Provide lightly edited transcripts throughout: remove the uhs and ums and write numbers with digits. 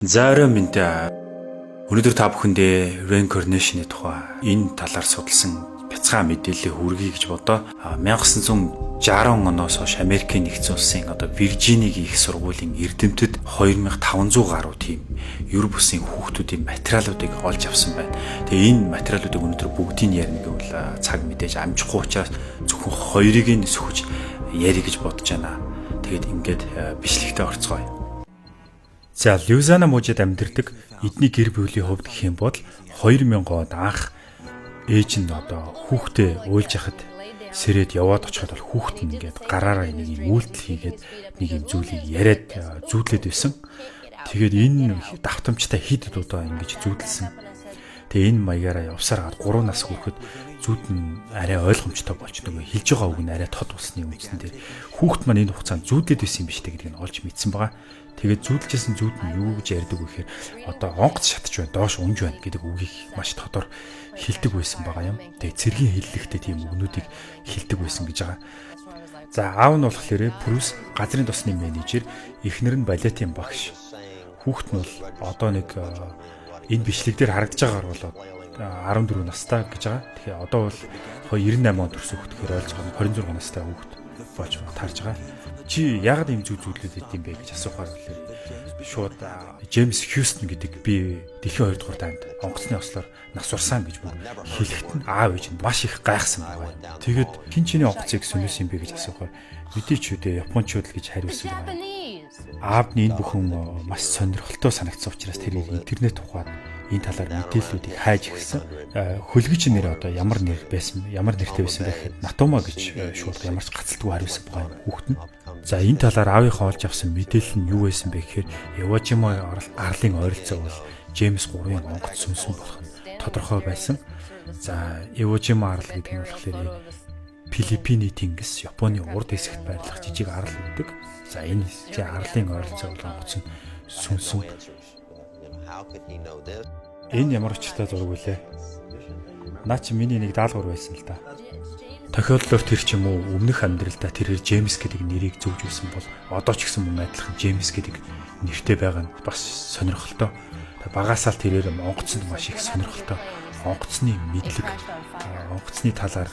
За орой минь өнөөдөр та бүхэндээ reincarnation-ы тухай энэ талаар судалсан бяцхан мэдээлэл хүргэе гэж бодоо. 1960 оноос хойш Америкийн нэгдсэн улсын Виржинигийн их сургуулийн эрдэмтэд 2500 гаруй тийм ер бусын хүүхдүүдийн материалуудыг олж авсан байна. Тэгээ энэ материалуудыг өнөөдөр бүгдийг ярина гэвэл цаг мэдээж амжихгүй учраас зөвхөн хоёрыг нь сөхөж ярих гэж бодож байна. Тэгээд ингээд бичлэгтээ орцгоё. За Люзана мужид амьдардаг эдний гэр бүлийн хувьд гэх юм бол 2000 онд анх ээж нь хүүхдээ уйлж яхад сэрээд яваад очиход бол хүүхэд нь ингээд гараараа нэг юм үйлдэл хийгээд нэг юм зүйлийг яриад зүүдлээд байсан. Тэгээд энэ давтамжтай хэд удаа ингэж зүүдэлсэн. Тэгээ энэ маягаараа явсаар 3 нас хүрэхэд зүүд нь арай ойлгомжтой болж нөгөө хэлж байгаа үг нь арай тод болсны үндсэн дээр хүүхэд маань энэ хугацаанд зүүдлээд байсан юм биш үү гэдгийг олж мэдсэн байгаа. Тэгээд зүүдэлжсэн зүүд нь юу гэж ярьдаг вэ гэхээр онгоц шатж байна, доош унж байна гэдэг үгийг маш тодор хэлдэг байсан байгаа юм. Тэгээд цэргийн хэллэгтэй тийм үгнүүдийг хэлдэг байсан гэж байгаа. За аав нь болохоор Брюс газрын тосны менежер, эхнэр нь балетын багш. Хүүхэд нь бол одоо нэг энэ бичлэг дээр харагдаж байгаагаар бол 14 настай гэж байгаа. Тэгэхээр одоо бол 98 он төрсөн хүүхэд тэгэхээр ойлгож байгаа 26 настай хүүхэд болж таарж байгаа. Чи яагаад ийм зүүдлээд идэм бэ гэж асуухаар үлээ. Шууд Джеймс Хьюстон гэдэг би дэлхийн 2 дугаар таймд онгоцны ослоор нас урсан гэж бүр хэлэхэд нь аав ээж нь маш их гайхсан байна. Тэгээд хин чиний онгоцыг сүнэс юм бэ гэж асуухаар мэдээч үдэ японочууд л гэж хариулсан байна. Аав нь энэ бүхэн маш сонирхолтой санагдсан учраас тэр интернет ухаад энэ талаар мэдээллүүдийг хайж ирсэн. Хөлгөж нэр ямар нэртэй байсан бэ гэхэд Натума гэж шууд ямар ч гацалтгүй хариулсан байгаа хүүхэд нь. За энэ талаар аавынхаа олж авсан мэдээлэл нь юу байсан бэ гэхээр Яважима арлын ойролцоо бол Джеймс 3-ын онгоц сүнсэн болох нь тодорхой байсан. За Яважима арал гэдэг нь болохоор Филиппиний тэнгис, Японы урд хэсэгт байрлах жижиг арал гэдэг. За энэ арлын ойролцоо бол онгоц нь сүнсэн. Энэ ямар очтой зураг вүлээ? Наа чи миний нэг даалгавар байсан л да. Тохиолдлоор тэр ч юм уу өмнөх амьдралдаа тэрээр Джеймс гэдэг нэрийг зөвж өгсөн бол одоо ч гэсэн мөн адилхан Джеймс гэдэг нэртэй байгаа нь бас сонирхолтой. Багасаал тэрээр онгоцонд маш их сонирхолтой. Онгоцны мэдлэг, онгоцны талаар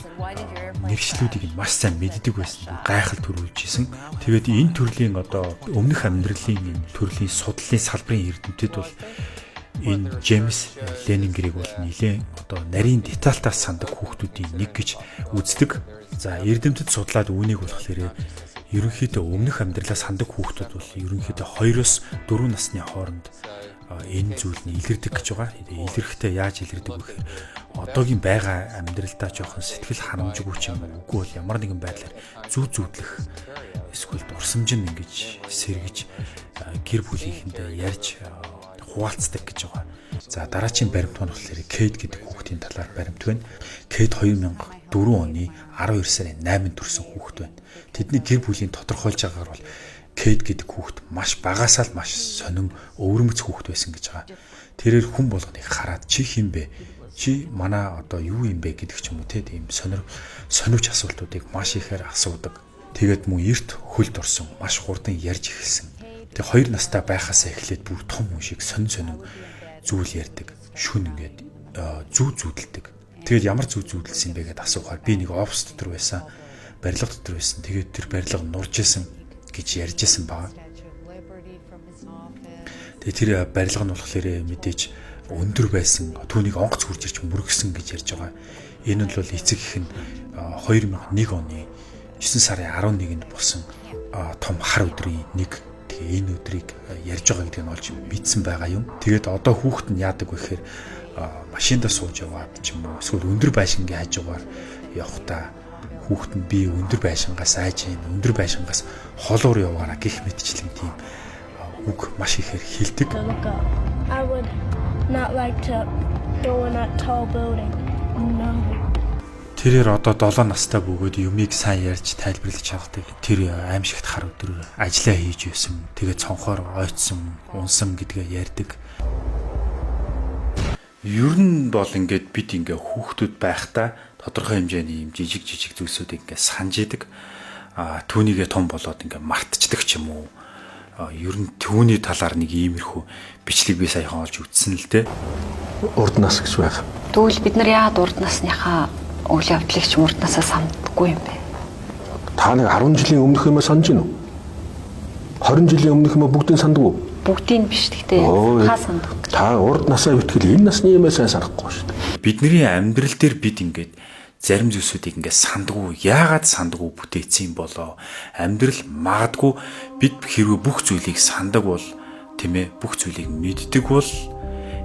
мэргэжлүүдийг маш сайн мэддэг байсан. Гайхал төрүүлж исэн. Тэгээд энэ төрлийн өмнөх амьдралын энэ төрлийн судлалын салбарын эрдэмтэд бол энэ Джеймс Ленингерийг бол нэлээд нарийн детальтаас сандаг хүүхдүүдийн нэг гэж үздэг. За эрдэмтэд судлаад үүнийг болохоор ерөнхийдөө өмнөх амьдралаас сандаг хүүхдүүд бол ерөнхийдөө 2-4 насны хооронд энэ зүйл нь илэрдэг гэж байгаа. Илэрхтээ яаж илэрдэг вэ гэхээр одоогийн байгаа амьдралдаа жоохон сэтгэл ханамжгүй ч юм уу үгүй бол ямар нэгэн байдлаар зүүдлэх эсвэл дурсамж нь ингэж сэргэж гэр бүлийнхэндээ ярьж хуваалцдаг гэж байгаа. За дараачийн баримт нь болохоор Кейт гэдэг хүүхдийн талаар баримт байна. Кейт 2004 оны 12 сарын 8-нд төрсэн хүүхэд байна. Тэдний гэр бүлийн тодорхойлж байгаагаар бол Кейт гэдэг хүүхэд маш багасаа л маш сонин өвөрмөц хүүхэд байсан гэж байгаа. Тэрээр хүн болгоныг хараад чи хин бэ? Чи манай юу юм бэ гэдэг ч юм уу тийм сониуч асуултуудыг маш ихээр асуудаг. Тэгээд мөн эрт хөлд орсон маш хурдан ярьж эхэлсэн. Тэгээ 2 настай байхасаа эхлээд бүр том хүн шиг сонин зүйл ярьдаг. Шүн ингээд зүүдэлдэг. Тэгээд ямар зүүдэлсэн бэ гэдээ асуухаар би нэг офс дотор байсан, барилга дотор байсан. Тэгээд тэр барилга нурж исэн гэж ярьж исэн баа. Тэгээд тэр барилга нь болохоор мэдээж өндөр байсан. Түүнийг онгоц хурж ирж мөргсөн гэж ярьж байгаа. Энэ нь бол эцэг их нь 2001 оны 9 сарын 11-нд болсон том хар өдрийн нэг. Тэгээ энэ өдрийг ярьж байгаа гэдгийг нь олж мэдсэн байгаа юм. Тэгээд одоо хүүхэд нь яадаг вэ гэхээр машиндаа сууж яваад ч юм уу эсвэл өндөр байшингийн хажуугаар явахдаа хүүхэд нь би өндөр байшингаас айж ийн, өндөр байшингаас холуур яваараа гэх мэтчлэн тийм үг маш ихээр хэлдэг. I would not like to go in that tall building. No. Тэрээр одоо 7 настай бөгөөд юмыг сайн ярьж тайлбарлаж чаддаг. Тэр аимшигт хар өдөр ажиллаа хийж байсан. Тэгээд цонхоор ойцсон, унсан гэдгээ ярьдаг. Ер нь бол ингээд бид ингээ хүүхдүүд байхдаа тодорхой хэмжээний юм жижиг зүйлсүүдийг ингээ санаж идэг. Түүнийгээ том болоод ингээ мартчихдаг ч юм уу. Ер нь түүний талаар нэг иймэрхүү бичлэг би саяхан олж үзсэн л дээ. Урд нас гэж байх. Тэгвэл бид нар яагаад урд насныхаа үйл явдлыг ч урд насаа самддаггүй юм бэ? Та нэг 10 жилийн өмнөх юм санаж гин үү? 20 жилийн өмнөх юм бүгдийг санддаг уу? Бүгдийг биш гэхдээ хаа санддаг. Та урд насаа битгэл энэ насны юм сайн санахгүй шүү дээ. Бидний амьдрал дээр бид ингээд зарим зүйлсүүдийг ингээд сандгүй, яагаад сандгүй бүтээсэн юм болоо? Амьдрал магадгүй бид хэрвээ бүх зүйлийг сандаг бол тийм ээ, бүх зүйлийг мэддэг бол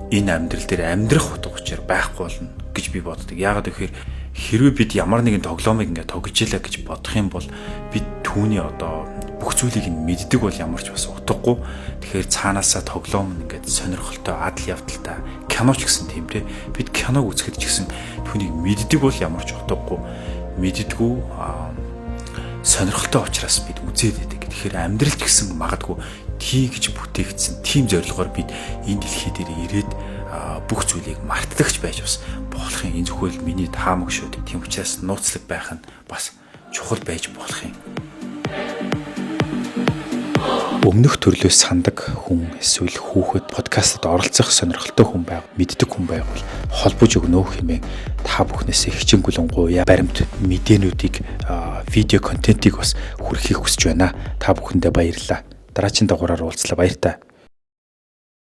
энэ амьдрал дээр амьдрах утга учир байхгүй болно гэж би боддог. Яагаад гэхээр хэрвээ бид ямар нэгэн тоглоомыг ингээд тоглож илаа гэж бодох юм бол бид түүний одоо бүх зүйлийг нь мэддэг бол ямар ч бас утгагүй. Тэгэхээр цаанаасаа тоглоом нь ингээд сонирхолтой, адал явдалтай кино ч гэсэн тийм дээ. Бид киног үзэхэд ч гэсэн түүнийг мэддэг бол ямар ч утгагүй. Мэддэггүй сонирхолтой учраас бид үзээд байдаг. Тэгэхээр амьдралч гэсэн магадгүй тий гэж бүтээгдсэн тийм зорилгоор бид энэ дэлхий дээр ирээд бүх зүйлийг мартдагч байж бас болох юм. Энэ зөвхөн миний таамаг шүү дээ. Тийм учраас нууцлаг байх нь бас чухал байж болох юм. Өмнөх төрлөөс сандаг хүн эсвэл хүүхэд подкастт оролцох сонирхолтой хүн байв, мэддэг хүн байвал холбож өгнө хэмээн та бүхнээс хичээнгүлэн гуйа баримт мэдээнүүдийг видео контентийг бас хүргэхийг хүсэж байна. Та бүхэндээ баярлалаа. Дараагийн дагуулаар уулзлаа, баяр та.